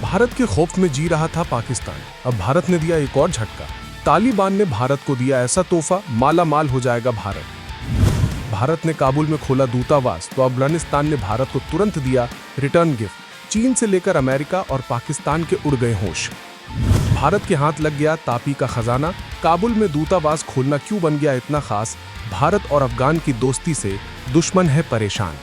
भारत के खौफ में जी रहा था पाकिस्तान। अब भारत ने दिया एक और झटका। तालिबान ने भारत को दिया ऐसा तोहफा, माला माल हो जाएगा भारत। भारत ने काबुल में खोला दूतावास तो अफगानिस्तान ने भारत को तुरंत दिया रिटर्न गिफ्ट। चीन से लेकर अमेरिका और पाकिस्तान के उड़ गए होश। भारत के हाथ लग गया तापी का खजाना। काबुल में दूतावास खोलना क्यों बन गया इतना खास? भारत और अफगान की दोस्ती से दुश्मन है परेशान।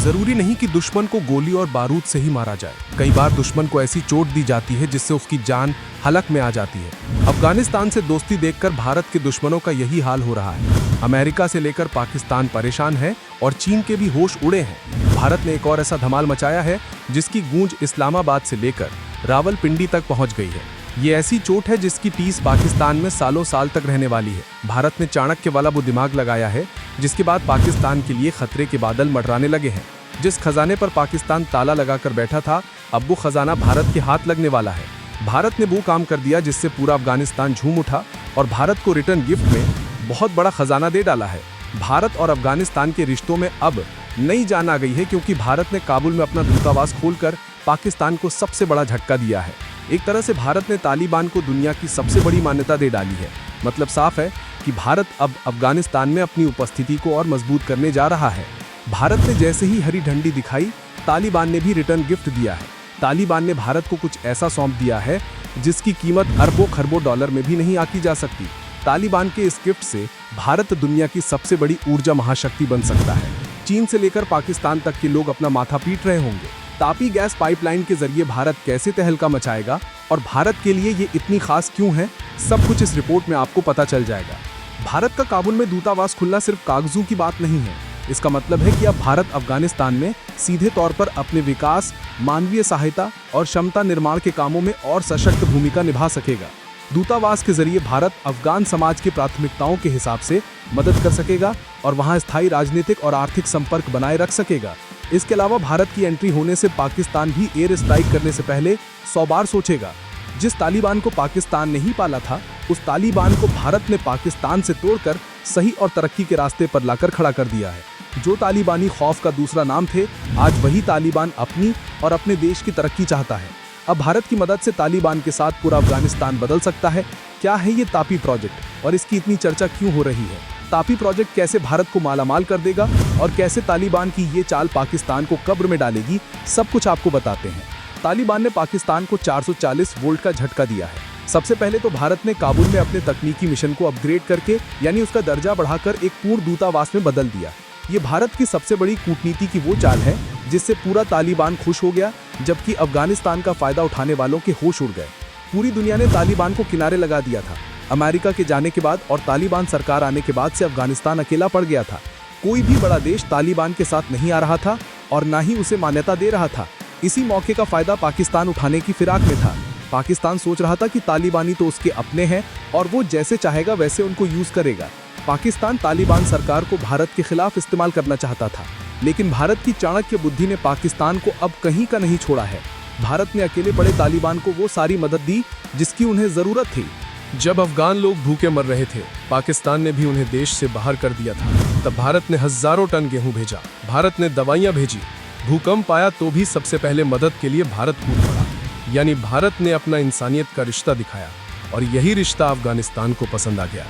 जरूरी नहीं कि दुश्मन को गोली और बारूद से ही मारा जाए। कई बार दुश्मन को ऐसी चोट दी जाती है जिससे उसकी जान हलक में आ जाती है। अफगानिस्तान से दोस्ती देखकर भारत के दुश्मनों का यही हाल हो रहा है। अमेरिका से लेकर पाकिस्तान परेशान है और चीन के भी होश उड़े हैं। भारत ने एक और ऐसा धमाल मचाया है जिसकी गूंज इस्लामाबाद से लेकर रावलपिंडी तक पहुंच गई है। ये ऐसी चोट है जिसकी टीस पाकिस्तान में सालों साल तक रहने वाली है। भारत ने चाणक्य वाला वो दिमाग लगाया है जिसके बाद पाकिस्तान के लिए खतरे के बादल मंडराने लगे हैं। जिस खजाने पर पाकिस्तान ताला लगाकर बैठा था, अब वो खजाना भारत के हाथ लगने वाला है। भारत ने वो काम कर दिया जिससे पूरा अफगानिस्तान झूम उठा और भारत को रिटर्न गिफ्ट में बहुत बड़ा खजाना दे डाला है। भारत और अफगानिस्तान के रिश्तों में अब नई जान आ गई है क्योंकि भारत ने काबुल में अपना दूतावास खोलकर पाकिस्तान को सबसे बड़ा झटका दिया है। एक तरह से भारत ने तालिबान को दुनिया की सबसे बड़ी मान्यता दे डाली है। मतलब साफ है कि भारत अब अफगानिस्तान में अपनी उपस्थिति को और मजबूत करने जा रहा है। भारत ने जैसे ही हरी झंडी दिखाई, तालिबान ने भी रिटर्न गिफ्ट दिया है। तालिबान ने भारत को कुछ ऐसा सौंप दिया है जिसकी कीमत अरबों खरबों डॉलर में भी नहीं आंकी जा सकती। तालिबान के इस गिफ्ट से भारत दुनिया की सबसे बड़ी ऊर्जा महाशक्ति बन सकता है। चीन से लेकर पाकिस्तान तक के लोग अपना माथा पीट रहे होंगे। तापी गैस पाइपलाइन के जरिए भारत कैसे तहलका मचाएगा और भारत के लिए ये इतनी खास क्यों है, सब कुछ इस रिपोर्ट में आपको पता चल जाएगा। भारत का काबुल में दूतावास खुलना सिर्फ कागजों की बात नहीं है। इसका मतलब है कि अब भारत अफगानिस्तान में सीधे तौर पर अपने विकास, मानवीय सहायता और क्षमता निर्माण के कामों में और सशक्त भूमिका निभा सकेगा। दूतावास के जरिए भारत अफगान समाज की प्राथमिकताओं के हिसाब से मदद कर सकेगा और वहां स्थायी राजनीतिक और आर्थिक संपर्क बनाए रख सकेगा। इसके अलावा भारत की एंट्री होने से पाकिस्तान भी एयर स्ट्राइक करने से पहले 100 बार सोचेगा। जिस तालिबान को पाकिस्तान ने ही पाला था, उस तालिबान को भारत ने पाकिस्तान से तोड़कर सही और तरक्की के रास्ते पर लाकर खड़ा कर दिया है। जो तालिबानी खौफ का दूसरा नाम थे, आज वही तालिबान अपनी और अपने देश की तरक्की चाहता है। अब भारत की मदद से तालिबान के साथ पूरा अफगानिस्तान बदल सकता है। क्या है ये तापी प्रोजेक्ट और इसकी इतनी चर्चा क्यों हो रही है? तापी प्रोजेक्ट कैसे भारत को मालामाल कर देगा और कैसे तालिबान की ये चाल पाकिस्तान को कब्र में डालेगी, सब कुछ आपको बताते हैं। तालिबान ने पाकिस्तान को 440 वोल्ट का झटका दिया है। सबसे पहले तो भारत ने काबुल में अपने तकनीकी मिशन को अपग्रेड करके यानी उसका दर्जा बढ़ाकर एक पूर्ण दूतावास में बदल दिया। ये भारत की सबसे बड़ी कूटनीति की वो चाल है जिससे पूरा तालिबान खुश हो गया, जबकि अफगानिस्तान का फायदा उठाने वालों के होश उड़ गए। पूरी दुनिया ने तालिबान को किनारे लगा दिया था। अमेरिका के जाने के बाद और तालिबान सरकार आने के बाद से अफगानिस्तान अकेला पड़ गया था। कोई भी बड़ा देश तालिबान के साथ नहीं आ रहा था और ना ही उसे मान्यता दे रहा था। इसी मौके का फायदा पाकिस्तान उठाने की फिराक में था। पाकिस्तान सोच रहा था कि तालिबानी तो उसके अपने हैं और वो जैसे चाहेगा वैसे उनको यूज करेगा। पाकिस्तान तालिबान सरकार को भारत के खिलाफ इस्तेमाल करना चाहता था, लेकिन भारत की चाणक्य बुद्धि ने पाकिस्तान को अब कहीं का नहीं छोड़ा है। भारत ने अकेले पड़े तालिबान को वो सारी मदद दी जिसकी उन्हें जरूरत थी। जब अफगान लोग भूखे मर रहे थे, पाकिस्तान ने भी उन्हें देश से बाहर कर दिया था। तब भारत ने हजारों टन गेहूं भेजा, भारत ने दवाइयां भेजी। भूकंप आया तो भी सबसे पहले मदद के लिए भारत कूद पड़ा। यानी भारत ने अपना इंसानियत का रिश्ता दिखाया और यही रिश्ता अफगानिस्तान को पसंद आ गया।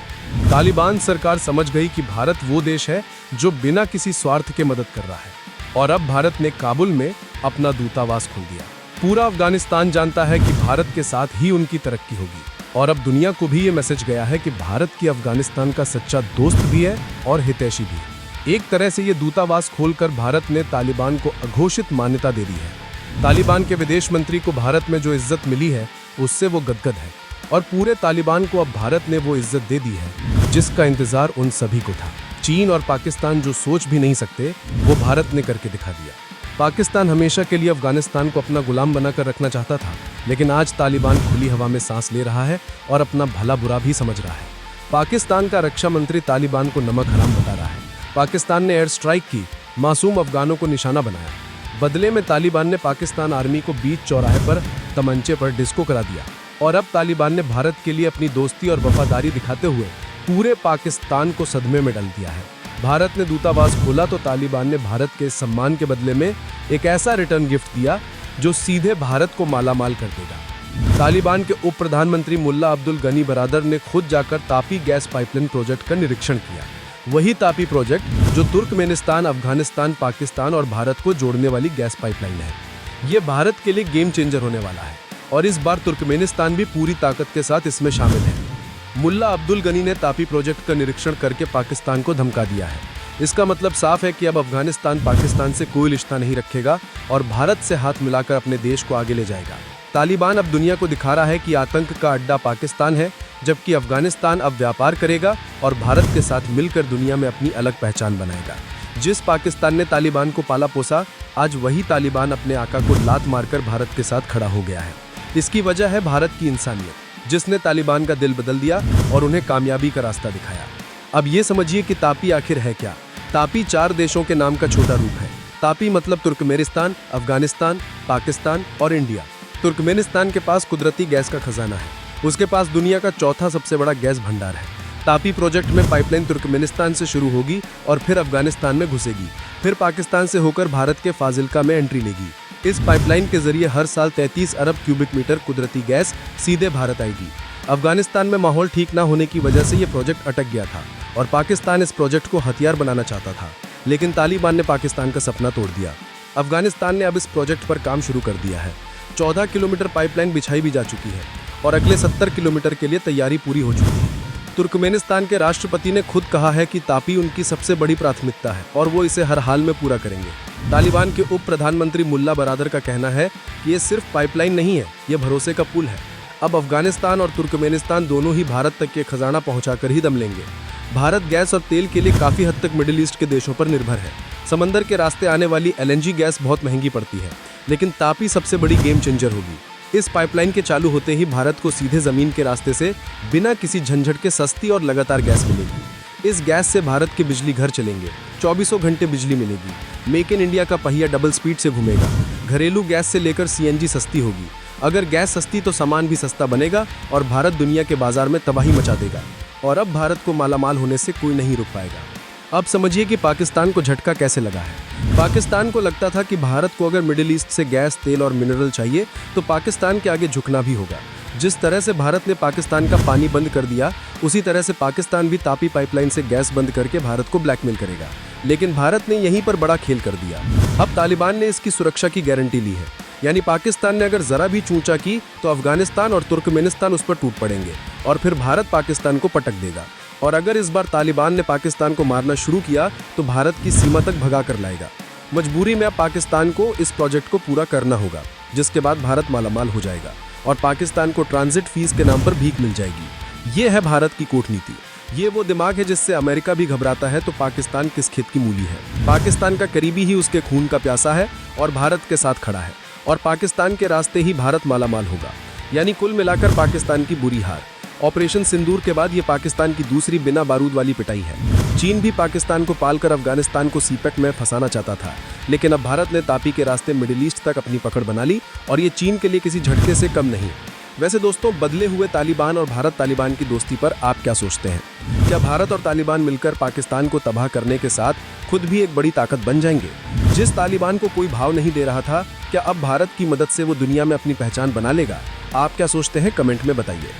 तालिबान सरकार समझ गई कि भारत वो देश है जो बिना किसी स्वार्थ के मदद कर रहा है और अब भारत ने काबुल में अपना दूतावास खोल दिया। पूरा अफगानिस्तान जानता है कि भारत के साथ ही उनकी तरक्की होगी और अब दुनिया को भी ये मैसेज गया है कि भारत की अफगानिस्तान का सच्चा दोस्त भी है और हितैषी भी। एक तरह से ये दूतावास खोलकर भारत ने तालिबान को अघोषित मान्यता दे दी है। तालिबान के विदेश मंत्री को भारत में जो इज्जत मिली है उससे वो गदगद है और पूरे तालिबान को अब भारत ने वो इज्जत दे दी है जिसका इंतजार उन सभी को था। चीन और पाकिस्तान जो सोच भी नहीं सकते, वो भारत ने करके दिखा दिया। पाकिस्तान हमेशा के लिए अफगानिस्तान को अपना गुलाम बनाकर रखना चाहता था, लेकिन आज तालिबान खुली हवा में सांस ले रहा है और अपना भला बुरा भी समझ रहा है। पाकिस्तान का रक्षा मंत्री तालिबान को नमक हराम बता रहा है। पाकिस्तान ने एयर स्ट्राइक की, मासूम अफगानों को निशाना बनाया। बदले में तालिबान ने पाकिस्तान आर्मी को बीच चौराहे पर तमंचे पर डिस्को करा दिया और अब तालिबान ने भारत के लिए अपनी दोस्ती और वफादारी दिखाते हुए पूरे पाकिस्तान को सदमे में डाल दिया है। भारत ने दूतावास खोला तो तालिबान ने भारत के सम्मान के बदले में एक ऐसा रिटर्न गिफ्ट दिया जो सीधे भारत को मालामाल कर देगा। तालिबान के उप प्रधानमंत्री मुल्ला अब्दुल गनी बरादर ने खुद जाकर तापी गैस पाइपलाइन प्रोजेक्ट का निरीक्षण किया। वही तापी प्रोजेक्ट जो तुर्कमेनिस्तान, अफगानिस्तान, पाकिस्तान और भारत को जोड़ने वाली गैस पाइपलाइन है। ये भारत के लिए गेम चेंजर होने वाला है और इस बार तुर्कमेनिस्तान भी पूरी ताकत के साथ इसमें शामिल है। मुल्ला अब्दुल गनी ने तापी प्रोजेक्ट का निरीक्षण करके पाकिस्तान को धमका दिया है। इसका मतलब साफ है कि अब अफगानिस्तान पाकिस्तान से कोई रिश्ता नहीं रखेगा और भारत से हाथ मिलाकर अपने देश को आगे ले जाएगा। तालिबान अब दुनिया को दिखा रहा है कि आतंक का अड्डा पाकिस्तान है, जबकि अफगानिस्तान अब व्यापार करेगा और भारत के साथ मिलकर दुनिया में अपनी अलग पहचान बनाएगा। जिस पाकिस्तान ने तालिबान को पाला पोसा, आज वही तालिबान अपने आका को लात मारकर भारत के साथ खड़ा हो गया है। इसकी वजह है भारत की इंसानियत, जिसने तालिबान का दिल बदल दिया और उन्हें कामयाबी का रास्ता दिखाया। अब ये समझिए कि तापी आखिर है क्या। तापी 4 देशों के नाम का छोटा रूप है। तापी मतलब तुर्कमेनिस्तान, अफगानिस्तान, पाकिस्तान और इंडिया। तुर्कमेनिस्तान के पास कुदरती गैस का खजाना है। उसके पास दुनिया का चौथा सबसे बड़ा गैस भंडार है। तापी प्रोजेक्ट में पाइपलाइन तुर्कमेनिस्तान से शुरू होगी और फिर अफगानिस्तान में घुसेगी, फिर पाकिस्तान से होकर भारत के फाजिल्का में एंट्री लेगी। इस पाइपलाइन के जरिए हर साल 33 अरब क्यूबिक मीटर कुदरती गैस सीधे भारत आएगी। अफगानिस्तान में माहौल ठीक ना होने की वजह से ये प्रोजेक्ट अटक गया था और पाकिस्तान इस प्रोजेक्ट को हथियार बनाना चाहता था, लेकिन तालिबान ने पाकिस्तान का सपना तोड़ दिया। अफगानिस्तान ने अब इस प्रोजेक्ट पर काम शुरू कर दिया है। 14 किलोमीटर पाइपलाइन बिछाई भी जा चुकी है और अगले 70 किलोमीटर के लिए तैयारी पूरी हो चुकी है। तुर्कमेनिस्तान के राष्ट्रपति ने खुद कहा है कि तापी उनकी सबसे बड़ी प्राथमिकता है और वो इसे हर हाल में पूरा करेंगे। तालिबान के उप प्रधानमंत्री मुल्ला बरादर का कहना है कि ये सिर्फ पाइपलाइन नहीं है, ये भरोसे का पुल है। अब अफगानिस्तान और तुर्कमेनिस्तान दोनों ही भारत तक के खजाना पहुंचाकर ही दम लेंगे। भारत गैस और तेल के लिए काफी हद तक मिडिल ईस्ट के देशों पर निर्भर है। समंदर के रास्ते आने वाली LNG गैस बहुत महंगी पड़ती है, लेकिन तापी सबसे बड़ी गेम चेंजर होगी। इस पाइपलाइन के चालू होते ही भारत को सीधे जमीन के रास्ते से बिना किसी झंझट के सस्ती और लगातार गैस मिलेगी। इस गैस से भारत के बिजली घर चलेंगे, 24 घंटे बिजली मिलेगी। मेक इन इंडिया का पहिया डबल स्पीड से घूमेगा। घरेलू गैस से लेकर CNG सस्ती होगी। अगर गैस सस्ती तो सामान भी सस्ता बनेगा और भारत दुनिया के बाजार में तबाही मचा देगा और अब भारत को मालामाल होने से कोई नहीं रुक पाएगा। अब समझिए कि पाकिस्तान को झटका कैसे लगा है। पाकिस्तान को लगता था कि भारत को अगर मिडिल ईस्ट से गैस, तेल और मिनरल चाहिए तो पाकिस्तान के आगे झुकना भी होगा। जिस तरह से भारत ने पाकिस्तान का पानी बंद कर दिया, उसी तरह से पाकिस्तान भी तापी पाइपलाइन से गैस बंद करके भारत को ब्लैकमेल करेगा। लेकिन भारत ने यहीं पर बड़ा खेल कर दिया। अब तालिबान ने इसकी सुरक्षा की गारंटी ली है, यानी पाकिस्तान ने अगर जरा भी चूंचा की तो अफगानिस्तान और तुर्कमेनिस्तान उस पर टूट पड़ेंगे और फिर भारत पाकिस्तान को पटक देगा। और अगर इस बार तालिबान ने पाकिस्तान को मारना शुरू किया तो भारत की सीमा तक भगा कर लाएगा। मजबूरी में अब पाकिस्तान को इस प्रोजेक्ट को पूरा करना होगा, जिसके बाद भारत मालामाल हो जाएगा और पाकिस्तान को ट्रांजिट फीस के नाम पर भीख मिल जाएगी। ये है भारत की कूटनीति। ये वो दिमाग है जिससे अमेरिका भी घबराता है तो पाकिस्तान किस खेत की मूली है। पाकिस्तान का करीबी ही उसके खून का प्यासा है और भारत के साथ खड़ा है और पाकिस्तान के रास्ते ही भारत मालामाल होगा। यानी कुल मिलाकर पाकिस्तान की बुरी हार। ऑपरेशन सिंदूर के बाद ये पाकिस्तान की दूसरी बिना बारूद वाली पिटाई है। चीन भी पाकिस्तान को पालकर अफगानिस्तान को सीपेक में फंसाना चाहता था, लेकिन अब भारत ने तापी के रास्ते मिडिल ईस्ट तक अपनी पकड़ बना ली और ये चीन के लिए किसी झटके से कम नहीं। वैसे दोस्तों, बदले हुए तालिबान और भारत तालिबान की दोस्ती पर आप क्या सोचते हैं? क्या भारत और तालिबान मिलकर पाकिस्तान को तबाह करने के साथ खुद भी एक बड़ी ताकत बन जाएंगे? जिस तालिबान को कोई भाव नहीं दे रहा था, क्या अब भारत की मदद से वो दुनिया में अपनी पहचान बना लेगा? आप क्या सोचते हैं? कमेंट में बताइए।